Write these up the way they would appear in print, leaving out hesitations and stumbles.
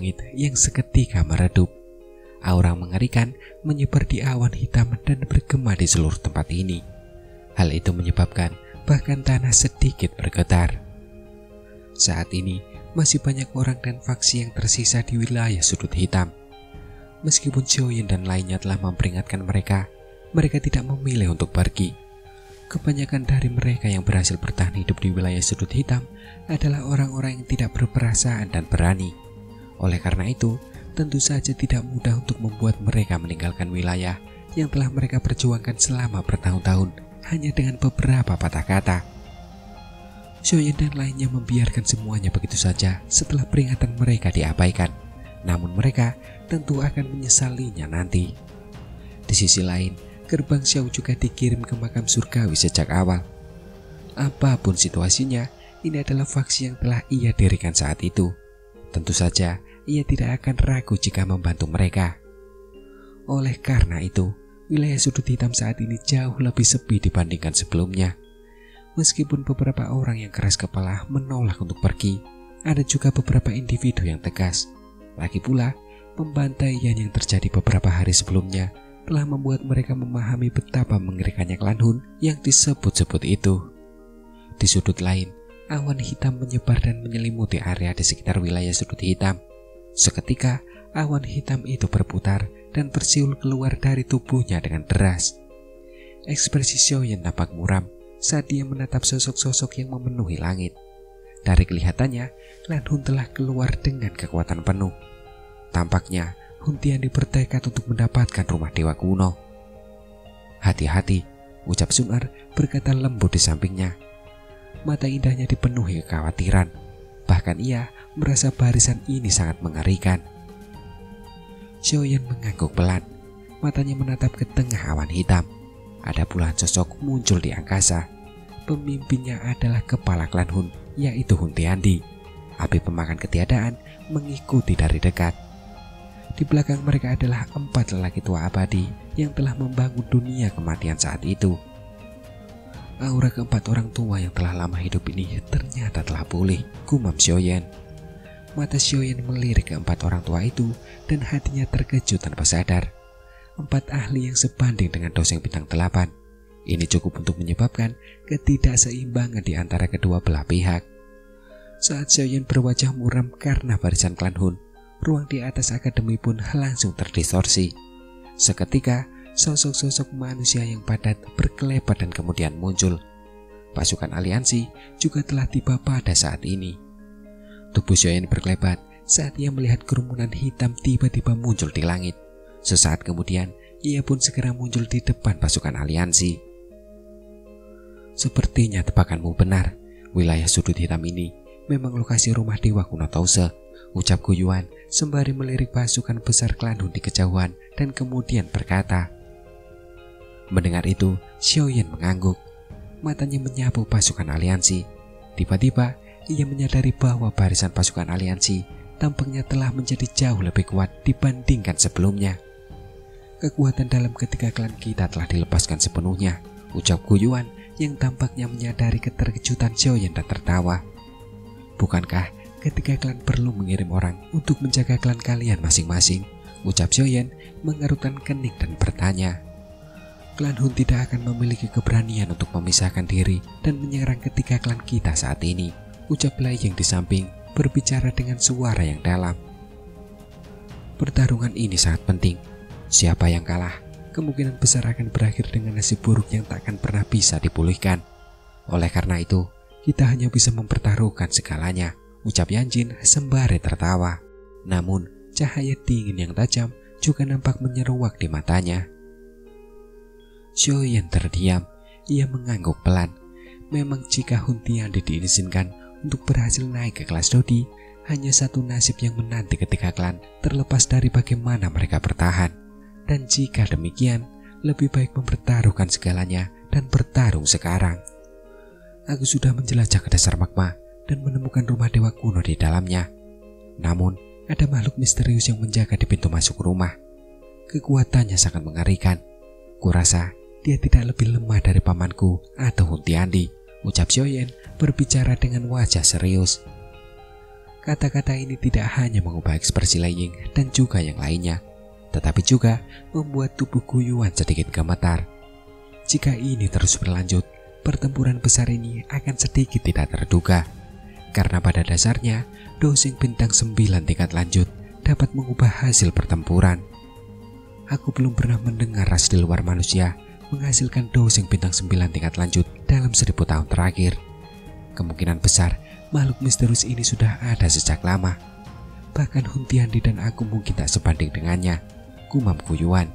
langit yang seketika meredup. Aura mengerikan menyebar di awan hitam dan bergema di seluruh tempat ini. Hal itu menyebabkan bahkan tanah sedikit bergetar. Saat ini masih banyak orang dan faksi yang tersisa di wilayah sudut hitam. Meskipun Xiaoyan dan lainnya telah memperingatkan mereka tidak memilih untuk pergi. Kebanyakan dari mereka yang berhasil bertahan hidup di wilayah sudut hitam adalah orang-orang yang tidak berperasaan dan berani. Oleh karena itu, tentu saja tidak mudah untuk membuat mereka meninggalkan wilayah yang telah mereka perjuangkan selama bertahun-tahun hanya dengan beberapa patah kata. Xiaoyan dan lainnya membiarkan semuanya begitu saja setelah peringatan mereka diabaikan. Namun mereka tentu akan menyesalinya nanti. Di sisi lain, gerbang Xiao juga dikirim ke makam surgawi sejak awal. Apapun situasinya, ini adalah faksi yang telah ia dirikan saat itu. Tentu saja, ia tidak akan ragu jika membantu mereka. Oleh karena itu, wilayah sudut hitam saat ini jauh lebih sepi dibandingkan sebelumnya. Meskipun beberapa orang yang keras kepala menolak untuk pergi, ada juga beberapa individu yang tegas. Lagi pula, pembantaian yang terjadi beberapa hari sebelumnya telah membuat mereka memahami betapa mengerikannya klan Hun yang disebut-sebut itu. Di sudut lain, awan hitam menyebar dan menyelimuti area di sekitar wilayah sudut hitam. Seketika, awan hitam itu berputar dan bersiul keluar dari tubuhnya dengan deras. Ekspresi Xiaoyan tampak muram saat dia menatap sosok-sosok yang memenuhi langit. Dari kelihatannya, klan Hun telah keluar dengan kekuatan penuh. Tampaknya, Hun Tiandi bertekad untuk mendapatkan rumah dewa kuno. Hati-hati, ucap Sun Er berkata lembut di sampingnya. Mata indahnya dipenuhi kekhawatiran. Bahkan ia merasa barisan ini sangat mengerikan. Xiaoyan mengangguk pelan. Matanya menatap ke tengah awan hitam. Ada puluhan sosok muncul di angkasa. Pemimpinnya adalah kepala klan Hun, yaitu Hun Tiandi. Api pemakan ketiadaan mengikuti dari dekat. Di belakang mereka adalah 4 lelaki tua abadi yang telah membangun dunia kematian saat itu. Aura keempat orang tua yang telah lama hidup ini ternyata telah pulih, gumam Xiaoyan. Mata Xiaoyan melirik ke 4 orang tua itu dan hatinya terkejut tanpa sadar. 4 ahli yang sebanding dengan doseng bintang 8. Ini cukup untuk menyebabkan ketidakseimbangan di antara kedua belah pihak. Saat Xiaoyan berwajah muram karena barisan klan Hun, ruang di atas akademi pun langsung terdistorsi. Seketika, sosok-sosok manusia yang padat berkelebat dan kemudian muncul. Pasukan aliansi juga telah tiba pada saat ini. Tubuh Xiaoyan berkelebat saat ia melihat kerumunan hitam tiba-tiba muncul di langit. Sesaat kemudian, ia pun segera muncul di depan pasukan aliansi. Sepertinya tebakanmu benar, wilayah sudut hitam ini memang lokasi rumah dewa kuno Tause, ucap Gu Yuan sembari melirik pasukan besar klan Hun di kejauhan dan kemudian berkata. Mendengar itu, Xiaoyan mengangguk. Matanya menyapu pasukan aliansi. Tiba-tiba, ia menyadari bahwa barisan pasukan aliansi tampaknya telah menjadi jauh lebih kuat dibandingkan sebelumnya. Kekuatan dalam ketiga klan kita telah dilepaskan sepenuhnya, ucap Gu Yuan yang tampaknya menyadari keterkejutan Xiaoyan dan tertawa. Bukankah ketiga klan perlu mengirim orang untuk menjaga klan kalian masing-masing? Ucap Xiaoyan mengerutkan kening dan bertanya. Klan Hun tidak akan memiliki keberanian untuk memisahkan diri dan menyerang ketiga klan kita saat ini, ucap Lai yang di samping berbicara dengan suara yang dalam. Pertarungan ini sangat penting. Siapa yang kalah, kemungkinan besar akan berakhir dengan nasib buruk yang tak akan pernah bisa dipulihkan. Oleh karena itu, kita hanya bisa mempertaruhkan segalanya, ucap Yanjin sembari tertawa. Namun, cahaya dingin yang tajam juga nampak menyeruak di matanya. Xiaoyan terdiam, ia mengangguk pelan. Memang jika Hun Tiandi diizinkan untuk berhasil naik ke kelas Dodi, hanya satu nasib yang menanti ketika klan terlepas dari bagaimana mereka bertahan. Dan jika demikian, lebih baik mempertaruhkan segalanya dan bertarung sekarang. Aku sudah menjelajah ke dasar magma dan menemukan rumah dewa kuno di dalamnya. Namun, ada makhluk misterius yang menjaga di pintu masuk rumah. Kekuatannya sangat mengerikan. Kurasa dia tidak lebih lemah dari pamanku atau Hun Tiandi, ucap Xiaoyan berbicara dengan wajah serius. Kata-kata ini tidak hanya mengubah ekspresi Lei Ying dan juga yang lainnya, tetapi juga membuat tubuh Guyuan sedikit gemetar. Jika ini terus berlanjut, pertempuran besar ini akan sedikit tidak terduga. Karena pada dasarnya, dosing bintang 9 tingkat lanjut dapat mengubah hasil pertempuran. Aku belum pernah mendengar ras di luar manusia menghasilkan dosing bintang 9 tingkat lanjut dalam 1000 tahun terakhir. Kemungkinan besar makhluk misterius ini sudah ada sejak lama. Bahkan Hun Tiandi dan aku mungkin tak sebanding dengannya, gumam Guyuan.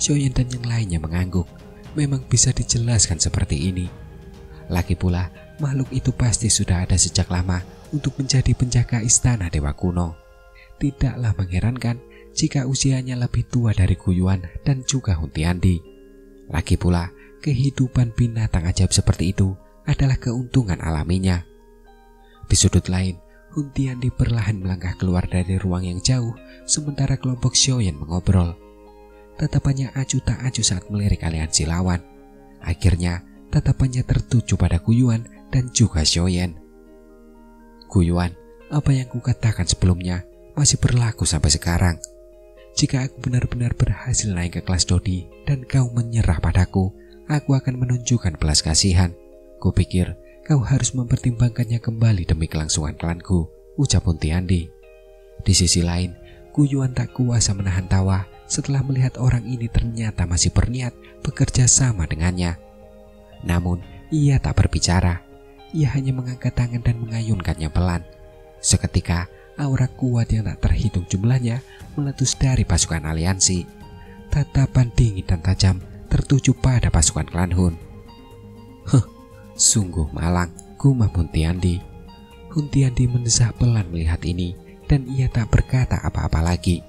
Xiaoyan dan yang lainnya mengangguk. Memang bisa dijelaskan seperti ini. Lagi pula, makhluk itu pasti sudah ada sejak lama untuk menjadi penjaga istana dewa kuno. Tidaklah mengherankan jika usianya lebih tua dari Guyuan dan juga Hun Tiandi. Lagi pula, kehidupan binatang ajaib seperti itu adalah keuntungan alaminya. Di sudut lain, Hun Tiandi perlahan melangkah keluar dari ruang yang jauh, sementara kelompok Xiaoyan mengobrol. Tatapannya acuh tak acuh saat melirik aliansi lawan. Akhirnya, tatapannya tertuju pada Guyuan dan juga Xiaoyan. Guyuan, apa yang kukatakan sebelumnya masih berlaku sampai sekarang. Jika aku benar-benar berhasil naik ke kelas Dodi dan kau menyerah padaku, aku akan menunjukkan belas kasihan. Kupikir kau harus mempertimbangkannya kembali demi kelangsungan klanku, ucap Hun Tiandi. Di sisi lain, Guyuan tak kuasa menahan tawa setelah melihat orang ini ternyata masih berniat bekerja sama dengannya. Namun, ia tak berbicara. Ia hanya mengangkat tangan dan mengayunkannya pelan. Seketika, aura kuat yang tak terhitung jumlahnya meletus dari pasukan aliansi. Tatapan dingin dan tajam tertuju pada pasukan klan Hun. Sungguh malang, gumam Hun Tiandi. Hun Tiandi mendesah pelan melihat ini, dan ia tak berkata apa-apa lagi.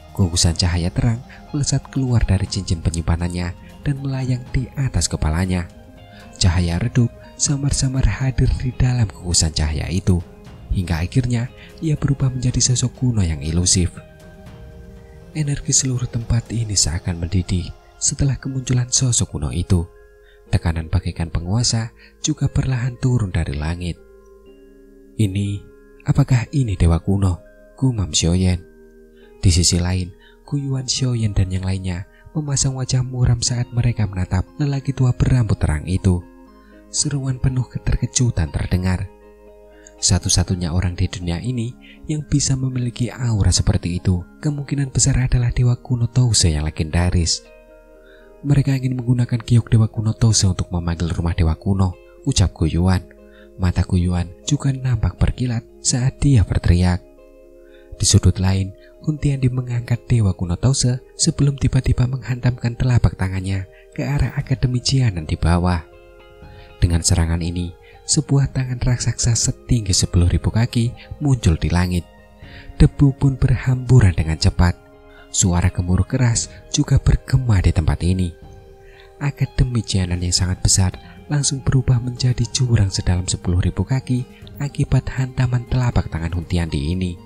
Gugusan cahaya terang melesat keluar dari cincin penyimpanannya dan melayang di atas kepalanya. Cahaya redup samar-samar hadir di dalam gugusan cahaya itu, hingga akhirnya ia berubah menjadi sosok kuno yang ilusif. Energi seluruh tempat ini seakan mendidih setelah kemunculan sosok kuno itu. Tekanan bagaikan penguasa juga perlahan turun dari langit. Apakah ini dewa kuno? Gumam Xiaoyan. Di sisi lain, Guyuan, Xiaoyan dan yang lainnya memasang wajah muram saat mereka menatap lelaki tua berambut terang itu. Seruan penuh keterkejutan terdengar. Satu-satunya orang di dunia ini yang bisa memiliki aura seperti itu kemungkinan besar adalah dewa kuno Touse yang legendaris. Mereka ingin menggunakan giok dewa kuno Touse untuk memanggil rumah dewa kuno, ucap Guyuan. Mata Guyuan juga nampak berkilat saat dia berteriak. Di sudut lain, Hun Tiandi mengangkat dewa kuno Touse sebelum tiba-tiba menghantamkan telapak tangannya ke arah Akademi Jianan di bawah. Dengan serangan ini, sebuah tangan raksasa setinggi 10.000 kaki muncul di langit. Debu pun berhamburan dengan cepat. Suara gemuruh keras juga bergema di tempat ini. Akademi Jianan yang sangat besar langsung berubah menjadi jurang sedalam 10.000 kaki akibat hantaman telapak tangan Hun Tiandi ini.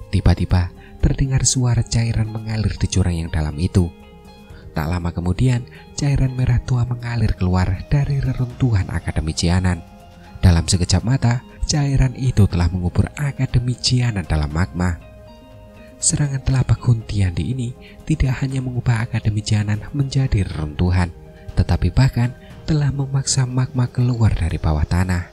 Tiba-tiba terdengar suara cairan mengalir di jurang yang dalam itu. Tak lama kemudian, cairan merah tua mengalir keluar dari reruntuhan Akademi Jianan. Dalam sekejap mata, cairan itu telah mengubur Akademi Jianan dalam magma. Serangan telapak Hun Tiandi ini tidak hanya mengubah Akademi Jianan menjadi reruntuhan, tetapi bahkan telah memaksa magma keluar dari bawah tanah.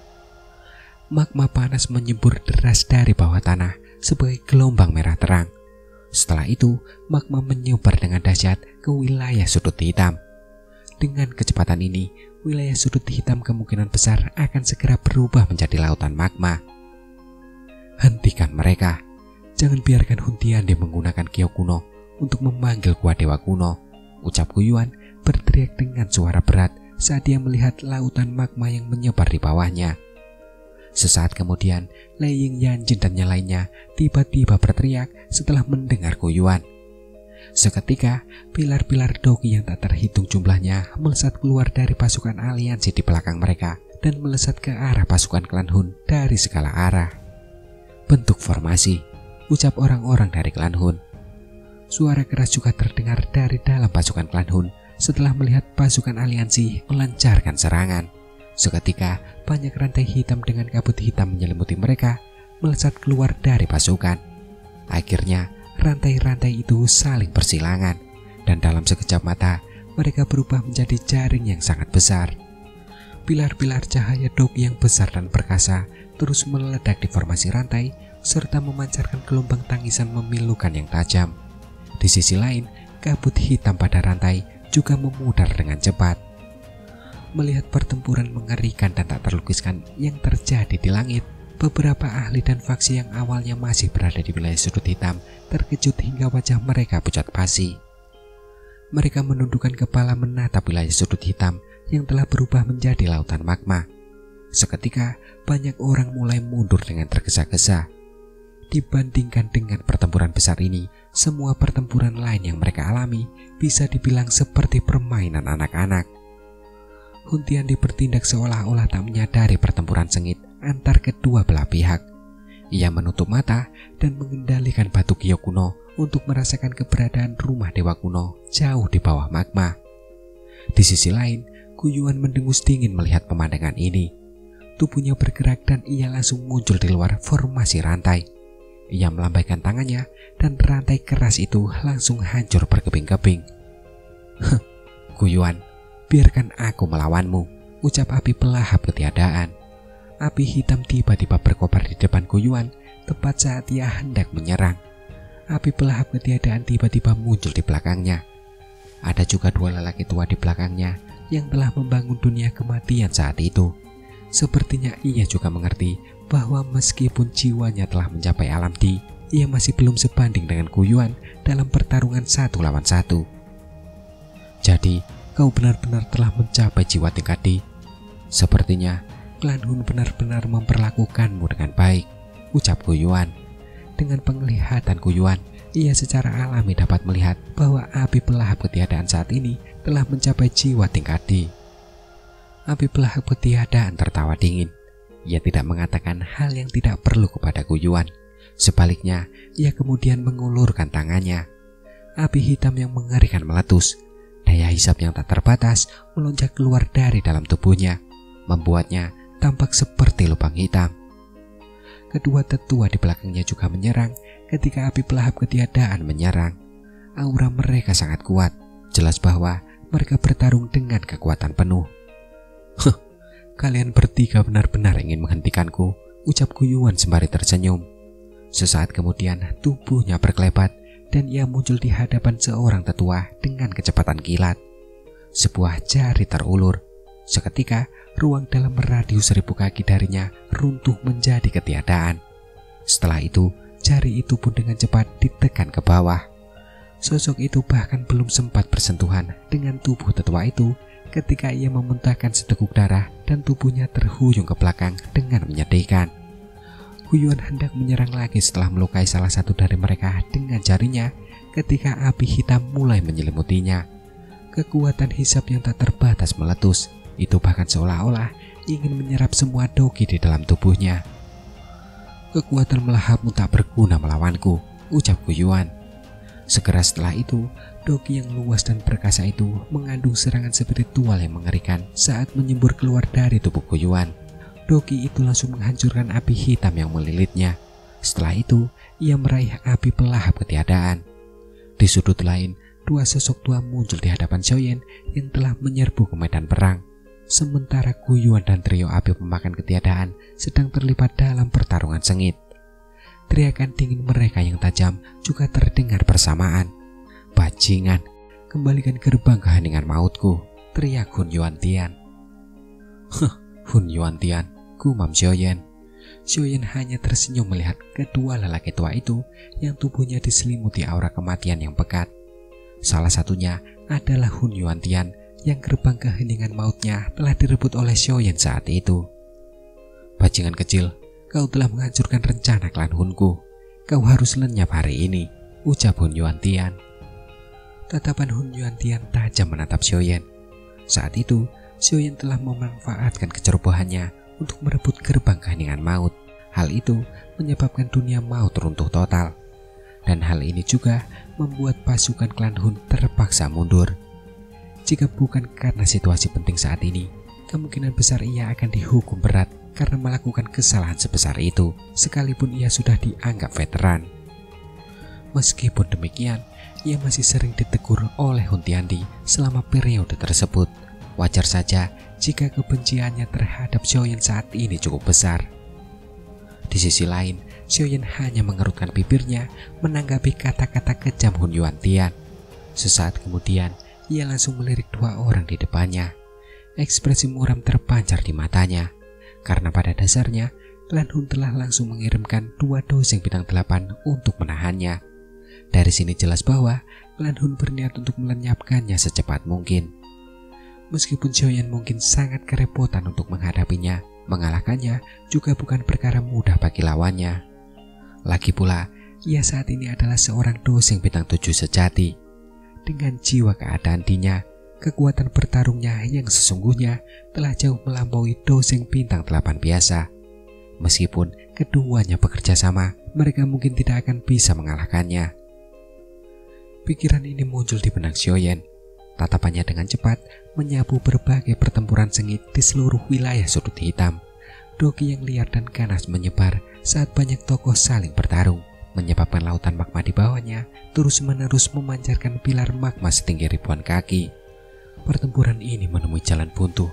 Magma panas menyembur deras dari bawah tanah sebagai gelombang merah terang. Setelah itu, magma menyebar dengan dahsyat ke wilayah sudut hitam. Dengan kecepatan ini, wilayah sudut hitam kemungkinan besar akan segera berubah menjadi lautan magma. Hentikan mereka. Jangan biarkan Hun Tiandi menggunakan giok kuno untuk memanggil kuat dewa kuno, ucap Guyuan berteriak dengan suara berat saat dia melihat lautan magma yang menyebar di bawahnya. Sesaat kemudian, Lei Ying, Yanjin dan yang lainnya tiba-tiba berteriak setelah mendengar Guyuan. Seketika, pilar-pilar dogi yang tak terhitung jumlahnya melesat keluar dari pasukan aliansi di belakang mereka dan melesat ke arah pasukan klan Hun dari segala arah. Bentuk formasi, ucap orang-orang dari klan Hun. Suara keras juga terdengar dari dalam pasukan klan Hun setelah melihat pasukan aliansi melancarkan serangan. Seketika, banyak rantai hitam dengan kabut hitam menyelimuti mereka melesat keluar dari pasukan. Akhirnya rantai-rantai itu saling bersilangan, dan dalam sekejap mata mereka berubah menjadi jaring yang sangat besar. Pilar-pilar cahaya Doki yang besar dan perkasa terus meledak di formasi rantai serta memancarkan gelombang tangisan memilukan yang tajam. Di sisi lain, kabut hitam pada rantai juga memudar dengan cepat. Melihat pertempuran mengerikan dan tak terlukiskan yang terjadi di langit, beberapa ahli dan faksi yang awalnya masih berada di wilayah sudut hitam terkejut hingga wajah mereka pucat pasi. Mereka menundukkan kepala menatap wilayah sudut hitam yang telah berubah menjadi lautan magma. Seketika banyak orang mulai mundur dengan tergesa-gesa. Dibandingkan dengan pertempuran besar ini, semua pertempuran lain yang mereka alami bisa dibilang seperti permainan anak-anak. Huntian bertindak seolah-olah tak menyadari pertempuran sengit antar kedua belah pihak. Ia menutup mata dan mengendalikan batu giok kuno untuk merasakan keberadaan rumah dewa kuno jauh di bawah magma. Di sisi lain, Guyuan mendengus dingin melihat pemandangan ini. Tubuhnya bergerak dan ia langsung muncul di luar formasi rantai. Ia melambaikan tangannya dan rantai keras itu langsung hancur berkeping-keping. Guyuan, biarkan aku melawanmu, ucap api pelahap ketiadaan. Api hitam tiba-tiba berkobar di depan Guyuan tepat saat ia hendak menyerang. Api pelahap ketiadaan tiba-tiba muncul di belakangnya. Ada juga dua lelaki tua di belakangnya yang telah membangun dunia kematian saat itu. Sepertinya ia juga mengerti bahwa meskipun jiwanya telah mencapai alam di, ia masih belum sebanding dengan Guyuan dalam pertarungan 1 lawan 1. Jadi, kau benar-benar telah mencapai jiwa tingkat di. Sepertinya klan Hun benar-benar memperlakukanmu dengan baik, ucap Guyuan. Dengan penglihatan Guyuan, ia secara alami dapat melihat bahwa api pelahap ketiadaan saat ini telah mencapai jiwa tingkat di. Api pelahap ketiadaan tertawa dingin. Ia tidak mengatakan hal yang tidak perlu kepada Guyuan. Sebaliknya, ia kemudian mengulurkan tangannya. Api hitam yang mengerikan meletus. Daya hisap yang tak terbatas melonjak keluar dari dalam tubuhnya, membuatnya tampak seperti lubang hitam. Kedua tetua di belakangnya juga menyerang ketika api pelahap ketiadaan menyerang. Aura mereka sangat kuat, jelas bahwa mereka bertarung dengan kekuatan penuh. Kalian bertiga benar-benar ingin menghentikanku, ucap Guyuan sembari tersenyum. Sesaat kemudian tubuhnya berkelebat dan ia muncul di hadapan seorang tetua dengan kecepatan kilat. Sebuah jari terulur. Seketika ruang dalam radius 1000 kaki darinya runtuh menjadi ketiadaan. Setelah itu jari itu pun dengan cepat ditekan ke bawah. Sosok itu bahkan belum sempat bersentuhan dengan tubuh tetua itu ketika ia memuntahkan seteguk darah dan tubuhnya terhuyung ke belakang dengan menyedihkan. Guyuan hendak menyerang lagi setelah melukai salah satu dari mereka dengan jarinya ketika api hitam mulai menyelimutinya. Kekuatan hisap yang tak terbatas meletus. Itu bahkan seolah-olah ingin menyerap semua Doki di dalam tubuhnya. Kekuatan melahapmu tak berguna melawanku, ucap Guyuan. Segera setelah itu, Doki yang luas dan perkasa itu mengandung serangan spiritual yang mengerikan saat menyembur keluar dari tubuh Guyuan. Doki itu langsung menghancurkan api hitam yang melilitnya. Setelah itu, ia meraih api pelahap ketiadaan. Di sudut lain, dua sosok tua muncul di hadapan Xiaoyan yang telah menyerbu ke medan perang. Sementara Guyuan dan trio api pemakan ketiadaan sedang terlibat dalam pertarungan sengit. Teriakan dingin mereka yang tajam juga terdengar bersamaan. Bajingan, kembalikan gerbang keheningan mautku, teriak Hun Yuantian. Hun Yuantian, gumam Xiaoyan. Xiaoyan hanya tersenyum melihat kedua lelaki tua itu yang tubuhnya diselimuti aura kematian yang pekat. Salah satunya adalah Hun Yuantian yang gerbang keheningan mautnya telah direbut oleh Xiaoyan saat itu. Bajingan kecil, kau telah menghancurkan rencana klan Hunku. Kau harus lenyap hari ini, ucap Hun Yuantian. Tatapan Hun Yuantian tajam menatap Xiaoyan. Saat itu, Xiaoyan telah memanfaatkan kecerobohannya untuk merebut gerbang keheningan maut. Hal itu menyebabkan dunia maut runtuh total. Dan hal ini juga membuat pasukan klan Hun terpaksa mundur. Jika bukan karena situasi penting saat ini, kemungkinan besar ia akan dihukum berat karena melakukan kesalahan sebesar itu, sekalipun ia sudah dianggap veteran. Meskipun demikian, ia masih sering ditegur oleh Huntiandi selama periode tersebut. Wajar saja jika kebenciannya terhadap Xiaoyan saat ini cukup besar. Di sisi lain, Xiaoyan hanya mengerutkan bibirnya menanggapi kata-kata kejam Hun Yuantian. Sesaat kemudian, ia langsung melirik dua orang di depannya. Ekspresi muram terpancar di matanya, karena pada dasarnya Lan Hun telah langsung mengirimkan 2 doseng bintang 8 untuk menahannya. Dari sini jelas bahwa Lan Hun berniat untuk melenyapkannya secepat mungkin. Meskipun Xiaoyan mungkin sangat kerepotan untuk menghadapinya, mengalahkannya juga bukan perkara mudah bagi lawannya. Lagi pula, ia saat ini adalah seorang doseng bintang 7 sejati. Dengan jiwa keadaannya, kekuatan bertarungnya yang sesungguhnya telah jauh melampaui doseng bintang 8 biasa. Meskipun keduanya bekerja sama, mereka mungkin tidak akan bisa mengalahkannya. Pikiran ini muncul di benak Xiaoyan. Tatapannya dengan cepat menyapu berbagai pertempuran sengit di seluruh wilayah sudut hitam. Doki yang liar dan ganas menyebar saat banyak tokoh saling bertarung, menyebabkan lautan magma di bawahnya terus-menerus memancarkan pilar magma setinggi ribuan kaki. Pertempuran ini menemui jalan buntu.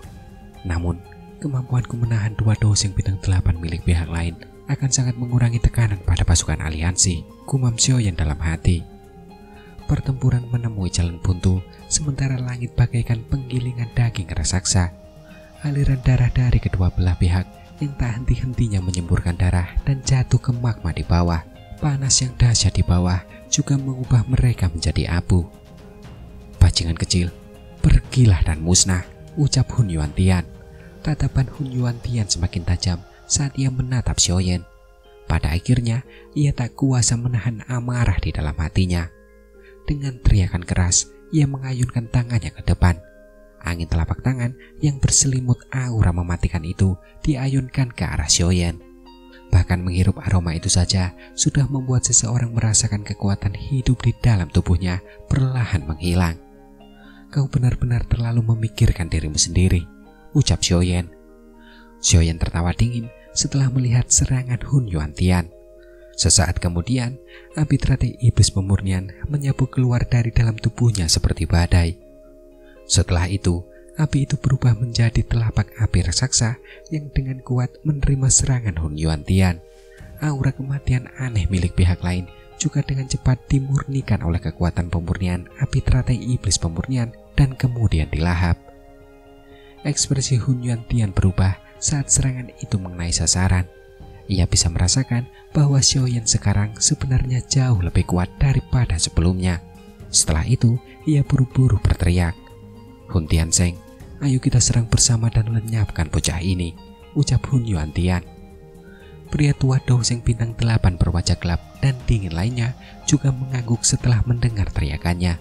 Namun, kemampuanku menahan 2 doseng bintang 8 milik pihak lain akan sangat mengurangi tekanan pada pasukan aliansi, gumam Xiaoyan dalam hati. Pertempuran menemui jalan buntu, sementara langit bagaikan penggilingan daging raksasa. Aliran darah dari kedua belah pihak yang tak henti-hentinya menyemburkan darah dan jatuh ke magma di bawah. Panas yang dahsyat di bawah juga mengubah mereka menjadi abu. Bajingan kecil, pergilah dan musnah, ucap Hun Yuantian. Tatapan Hun Yuantian semakin tajam saat ia menatap Xiaoyan. Pada akhirnya, ia tak kuasa menahan amarah di dalam hatinya. Dengan teriakan keras, ia mengayunkan tangannya ke depan. Angin telapak tangan yang berselimut aura mematikan itu diayunkan ke arah Xiaoyan. Bahkan menghirup aroma itu saja sudah membuat seseorang merasakan kekuatan hidup di dalam tubuhnya perlahan menghilang. Kau benar-benar terlalu memikirkan dirimu sendiri, ucap Xiaoyan. Xiaoyan tertawa dingin setelah melihat serangan Hun Yuantian. Sesaat kemudian, api teratai iblis pemurnian menyapu keluar dari dalam tubuhnya seperti badai. Setelah itu, api itu berubah menjadi telapak api raksasa yang dengan kuat menerima serangan Hun Yuantian. Aura kematian aneh milik pihak lain juga dengan cepat dimurnikan oleh kekuatan pemurnian api teratai iblis pemurnian dan kemudian dilahap. Ekspresi Hun Yuantian berubah saat serangan itu mengenai sasaran. Ia bisa merasakan bahwa Xiaoyan sekarang sebenarnya jauh lebih kuat daripada sebelumnya. Setelah itu, ia buru-buru berteriak, "Hun Tianzeng, ayo kita serang bersama dan lenyapkan bocah ini," ucap Hun Yuantian. Pria tua doseng bintang 8 berwajah gelap dan dingin lainnya juga mengangguk setelah mendengar teriakannya.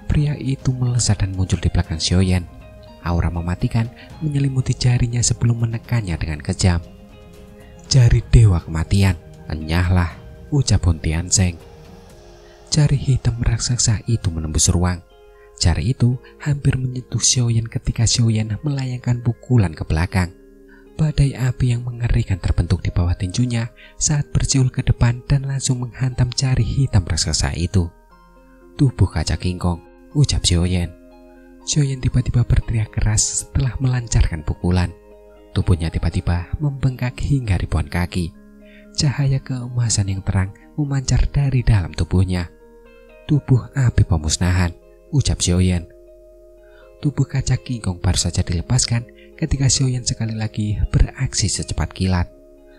Pria itu melesat dan muncul di belakang Xiaoyan. Aura mematikan menyelimuti jarinya sebelum menekannya dengan kejam. "Jari dewa kematian, enyahlah," ucap Hun Tianzeng. Jari hitam raksasa itu menembus ruang. Jari itu hampir menyentuh Xiaoyan ketika Xiaoyan melayangkan pukulan ke belakang. Badai api yang mengerikan terbentuk di bawah tinjunya saat bersiul ke depan dan langsung menghantam jari hitam raksasa itu. "Tubuh kaca kingkong," ucap Xiaoyan. Xiaoyan tiba-tiba berteriak keras setelah melancarkan pukulan. Tubuhnya tiba-tiba membengkak hingga ribuan kaki. Cahaya keemasan yang terang memancar dari dalam tubuhnya. "Tubuh api pemusnahan," ucap Xiaoyan. Tubuh kaca kingkong baru saja dilepaskan ketika Xiaoyan sekali lagi beraksi secepat kilat.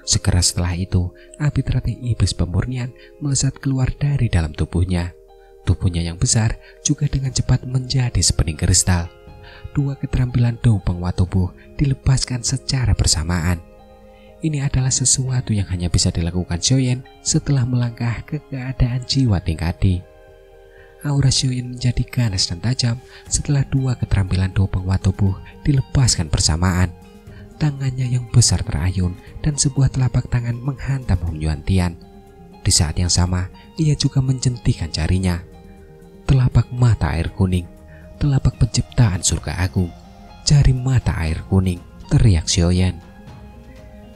Segera setelah itu, api teratai iblis pemurnian melesat keluar dari dalam tubuhnya. Tubuhnya yang besar juga dengan cepat menjadi sebening kristal. 2 keterampilan dou penguat tubuh dilepaskan secara bersamaan. Ini adalah sesuatu yang hanya bisa dilakukan Xiaoyan setelah melangkah ke keadaan jiwa tingkat D. Aura Xiaoyan menjadi ganas dan tajam setelah 2 keterampilan dou penguat tubuh dilepaskan bersamaan. Tangannya yang besar terayun dan sebuah telapak tangan menghantam Hun Yuantian. Di saat yang sama, ia juga menjentikan jarinya. Telapak mata air kuning, telapak penciptaan surga agung, jari mata air kuning, teriak Xiaoyan.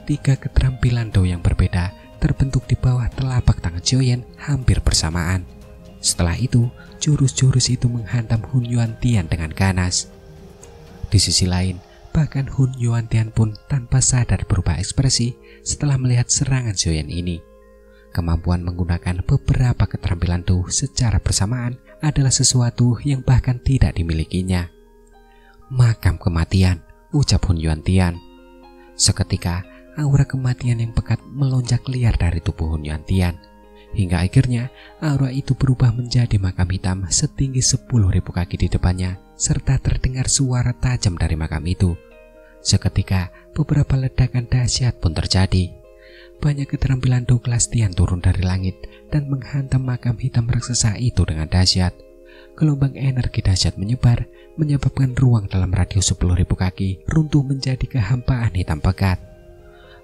3 keterampilan Do yang berbeda terbentuk di bawah telapak tangan Xiaoyan hampir bersamaan. Setelah itu, jurus-jurus itu menghantam Hun Yuantian dengan ganas. Di sisi lain, bahkan Hun Yuantian pun tanpa sadar berubah ekspresi setelah melihat serangan Xiaoyan ini. Kemampuan menggunakan beberapa keterampilan Do secara bersamaan adalah sesuatu yang bahkan tidak dimilikinya. Makam kematian, ucap Hun Yuantian. Seketika, aura kematian yang pekat melonjak liar dari tubuh Hun Yuantian. Hingga akhirnya, aura itu berubah menjadi makam hitam setinggi 10.000 kaki di depannya, serta terdengar suara tajam dari makam itu. Seketika, beberapa ledakan dahsyat pun terjadi. Banyak keterampilan Do kelas Tian turun dari langit dan menghantam makam hitam raksasa itu dengan dahsyat. Gelombang energi dahsyat menyebar, menyebabkan ruang dalam radius 10.000 kaki runtuh menjadi kehampaan hitam pekat.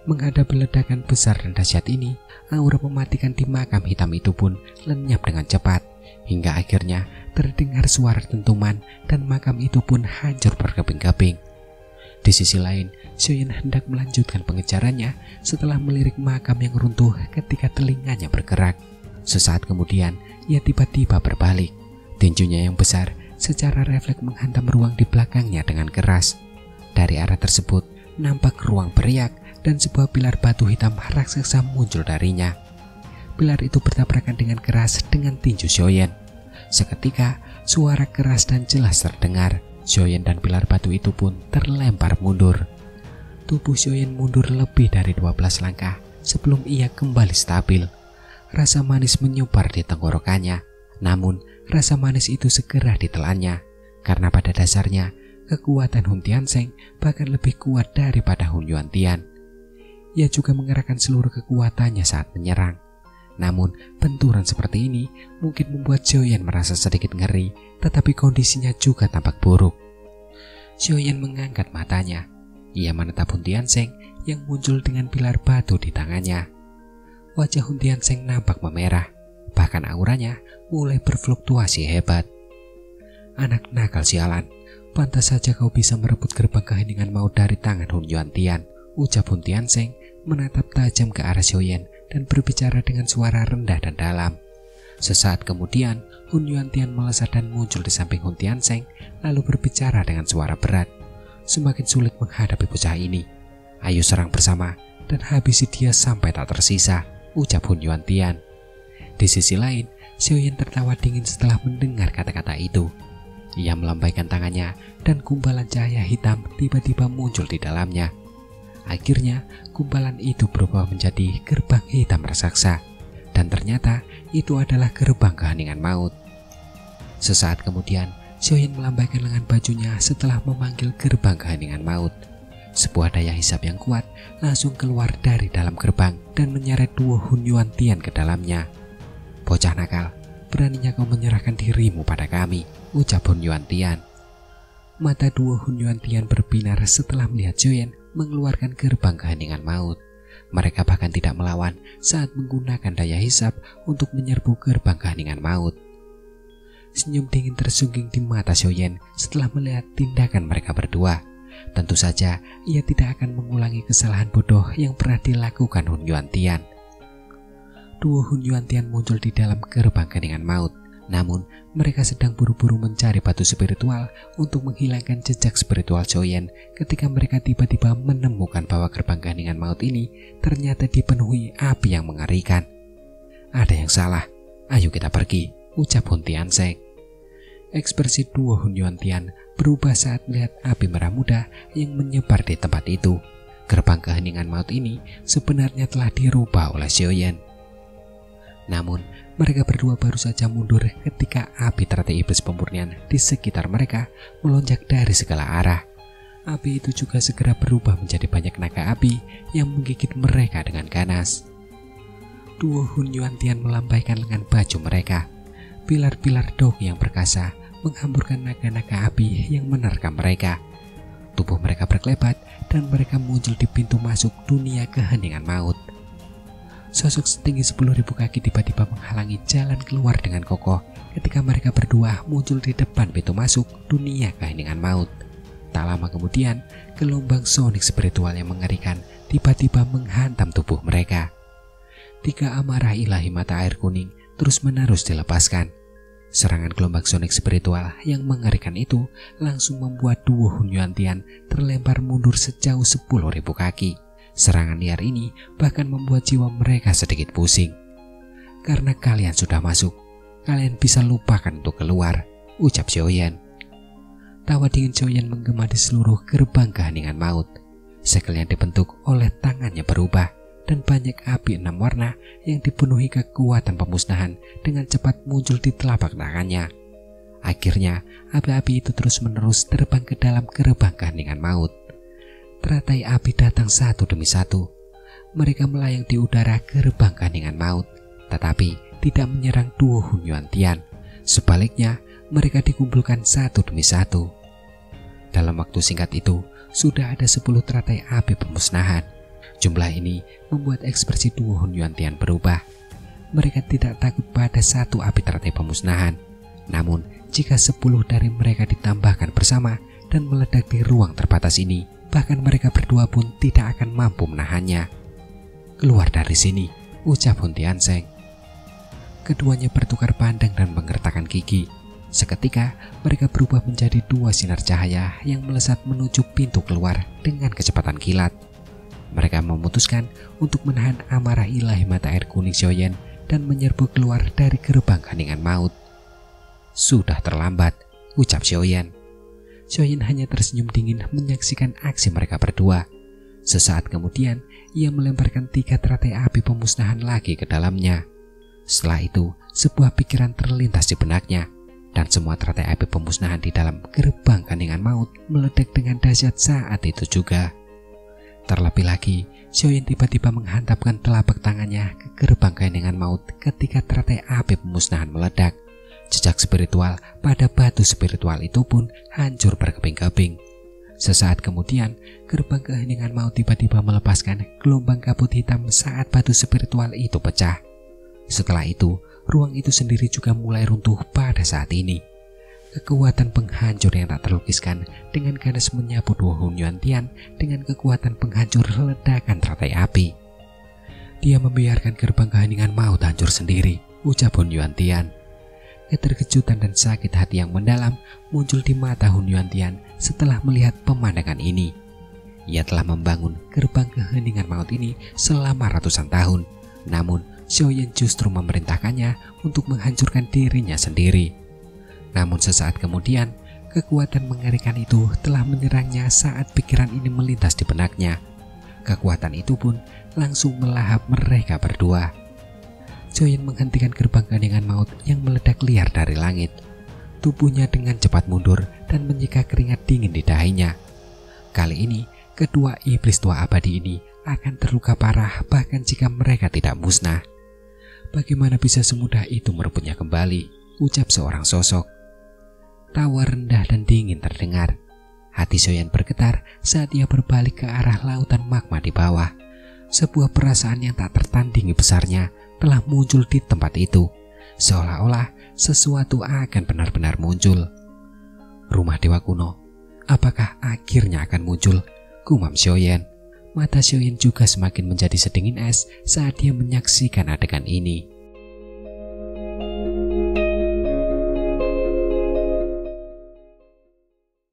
Menghadapi ledakan besar dan dahsyat ini, aura mematikan di makam hitam itu pun lenyap dengan cepat, hingga akhirnya terdengar suara dentuman dan makam itu pun hancur berkeping-keping. Di sisi lain, Xiaoyan hendak melanjutkan pengejarannya setelah melirik makam yang runtuh ketika telinganya bergerak. Sesaat kemudian, ia tiba-tiba berbalik. Tinjunya yang besar secara refleks menghantam ruang di belakangnya dengan keras. Dari arah tersebut, nampak ruang beriak dan sebuah pilar batu hitam raksasa muncul darinya. Pilar itu bertabrakan dengan keras dengan tinju Xiaoyan. Seketika, suara keras dan jelas terdengar. Xiaoyan dan pilar batu itu pun terlempar mundur. Tubuh Xiaoyan mundur lebih dari 12 langkah sebelum ia kembali stabil. Rasa manis menyebar di tenggorokannya. Namun, rasa manis itu segera ditelannya, karena pada dasarnya kekuatan Hun Tianzeng bahkan lebih kuat daripada Hun Yuantian. Ia juga mengerahkan seluruh kekuatannya saat menyerang. Namun, benturan seperti ini mungkin membuat Xiaoyan merasa sedikit ngeri, tetapi kondisinya juga tampak buruk. Xiaoyan mengangkat matanya. Ia menatap Hun Tianzeng yang muncul dengan pilar batu di tangannya. Wajah Hun Tianzeng nampak memerah, bahkan auranya mulai berfluktuasi hebat. Anak nakal sialan, pantas saja kau bisa merebut gerbang keheningan maut dari tangan Hun Yuantian, ucap Hun Tianzeng menatap tajam ke arah Xiaoyan dan berbicara dengan suara rendah dan dalam. Sesaat kemudian, Hun Yuantian melesat dan muncul di samping Hun Tianzeng, lalu berbicara dengan suara berat. Semakin sulit menghadapi bocah ini. Ayo serang bersama dan habisi dia sampai tak tersisa, ucap Hun Yuantian. Di sisi lain, Xiaoyan tertawa dingin setelah mendengar kata-kata itu. Ia melambaikan tangannya dan gumpalan cahaya hitam tiba-tiba muncul di dalamnya. Akhirnya, gumpalan itu berubah menjadi gerbang hitam raksasa, dan ternyata itu adalah gerbang keheningan maut. Sesaat kemudian, Xiaoyan melambaikan lengan bajunya setelah memanggil gerbang keheningan maut. Sebuah daya hisap yang kuat langsung keluar dari dalam gerbang dan menyeret Duo Hun Yuantian ke dalamnya. Bocah nakal, beraninya kau menyerahkan dirimu pada kami, ucap Hun Yuantian. Mata Duo Hun Yuantian berbinar setelah melihat Xiaoyan mengeluarkan gerbang keheningan maut. Mereka bahkan tidak melawan saat menggunakan daya hisap untuk menyerbu gerbang keheningan maut. Senyum dingin tersungging di mata Xiaoyan setelah melihat tindakan mereka berdua. Tentu saja ia tidak akan mengulangi kesalahan bodoh yang pernah dilakukan Hun Yuantian. Duo Hun Yuantian muncul di dalam gerbang keheningan maut. Namun, mereka sedang buru-buru mencari batu spiritual untuk menghilangkan jejak spiritual Xiaoyan ketika mereka tiba-tiba menemukan bahwa gerbang keheningan maut ini ternyata dipenuhi api yang mengerikan. Ada yang salah, ayo kita pergi, ucap Hun Tianzeng. Ekspresi Duo Hun Yuantian berubah saat melihat api merah muda yang menyebar di tempat itu. Gerbang keheningan maut ini sebenarnya telah dirubah oleh Xiaoyan. Namun, mereka berdua baru saja mundur ketika api teratai iblis pemurnian di sekitar mereka melonjak dari segala arah. Api itu juga segera berubah menjadi banyak naga api yang menggigit mereka dengan ganas. Duo Hun Yuantian melambaikan lengan baju mereka. Pilar-pilar dog yang perkasa menghamburkan naga-naga api yang menerkam mereka. Tubuh mereka berkelebat dan mereka muncul di pintu masuk dunia keheningan maut. Sosok setinggi 10.000 kaki tiba-tiba menghalangi jalan keluar dengan kokoh ketika mereka berdua muncul di depan pintu masuk dunia keheningan maut. Tak lama kemudian, gelombang sonik spiritual yang mengerikan tiba-tiba menghantam tubuh mereka. 3 amarah ilahi mata air kuning terus-menerus dilepaskan. Serangan gelombang sonik spiritual yang mengerikan itu langsung membuat duo Hun Yuantian terlempar mundur sejauh 10.000 kaki. Serangan liar ini bahkan membuat jiwa mereka sedikit pusing. Karena kalian sudah masuk, kalian bisa lupakan untuk keluar, ucap Xiaoyan. Tawa dingin Xiaoyan menggema di seluruh gerbang keheningan maut. Segel yang dibentuk oleh tangannya berubah, dan banyak api 6 warna yang dipenuhi kekuatan pemusnahan dengan cepat muncul di telapak tangannya. Akhirnya, api-api itu terus-menerus terbang ke dalam gerbang keheningan maut. Teratai api datang satu demi satu. Mereka melayang di udara gerbang keheningan maut, tetapi tidak menyerang duo Hun Yuantian. Sebaliknya, mereka dikumpulkan satu demi satu. Dalam waktu singkat itu, sudah ada 10 teratai api pemusnahan. Jumlah ini membuat ekspresi duo Hun Yuantian berubah. Mereka tidak takut pada satu api teratai pemusnahan. Namun, jika 10 dari mereka ditambahkan bersama dan meledak di ruang terbatas ini, bahkan mereka berdua pun tidak akan mampu menahannya. Keluar dari sini, ucap Hun Tianzeng. Keduanya bertukar pandang dan mengertakkan gigi. Seketika, mereka berubah menjadi 2 sinar cahaya yang melesat menuju pintu keluar dengan kecepatan kilat. Mereka memutuskan untuk menahan amarah ilahi mata air kuning Xiaoyan dan menyerbu keluar dari gerbang keheningan maut. Sudah terlambat, ucap Xiaoyan. Xiaoyan hanya tersenyum dingin menyaksikan aksi mereka berdua. Sesaat kemudian, ia melemparkan 3 teratai api pemusnahan lagi ke dalamnya. Setelah itu, sebuah pikiran terlintas di benaknya, dan semua teratai api pemusnahan di dalam gerbang keheningan maut meledak dengan dahsyat saat itu juga. Terlebih lagi, Xiaoyan tiba-tiba menghantamkan telapak tangannya ke gerbang keheningan maut ketika teratai api pemusnahan meledak. Jejak spiritual pada batu spiritual itu pun hancur berkeping-keping. Sesaat kemudian, gerbang keheningan maut tiba-tiba melepaskan gelombang kabut hitam saat batu spiritual itu pecah. Setelah itu, ruang itu sendiri juga mulai runtuh pada saat ini. Kekuatan penghancur yang tak terlukiskan dengan ganas menyapu duo Hun Yuantian dengan kekuatan penghancur ledakan teratai api. Dia membiarkan gerbang keheningan maut hancur sendiri, ucap Hun Yuantian. Keterkejutan dan sakit hati yang mendalam muncul di mata Hun Yuantian setelah melihat pemandangan ini. Ia telah membangun gerbang keheningan maut ini selama ratusan tahun, namun Xiaoyan justru memerintahkannya untuk menghancurkan dirinya sendiri. Namun sesaat kemudian, kekuatan mengerikan itu telah menyerangnya saat pikiran ini melintas di benaknya. Kekuatan itu pun langsung melahap mereka berdua. Xiaoyan menghentikan gerbang keheningan maut yang meledak liar dari langit. Tubuhnya dengan cepat mundur dan menyika keringat dingin di dahinya. Kali ini, kedua iblis tua abadi ini akan terluka parah bahkan jika mereka tidak musnah. Bagaimana bisa semudah itu merebutnya kembali, ucap seorang sosok. Tawa rendah dan dingin terdengar. Hati Xiaoyan bergetar saat ia berbalik ke arah lautan magma di bawah. Sebuah perasaan yang tak tertandingi besarnya telah muncul di tempat itu, seolah-olah sesuatu akan benar-benar muncul. Rumah dewa kuno, apakah akhirnya akan muncul? Gumam Xiaoyan. Mata Xiaoyan juga semakin menjadi sedingin es saat dia menyaksikan adegan ini.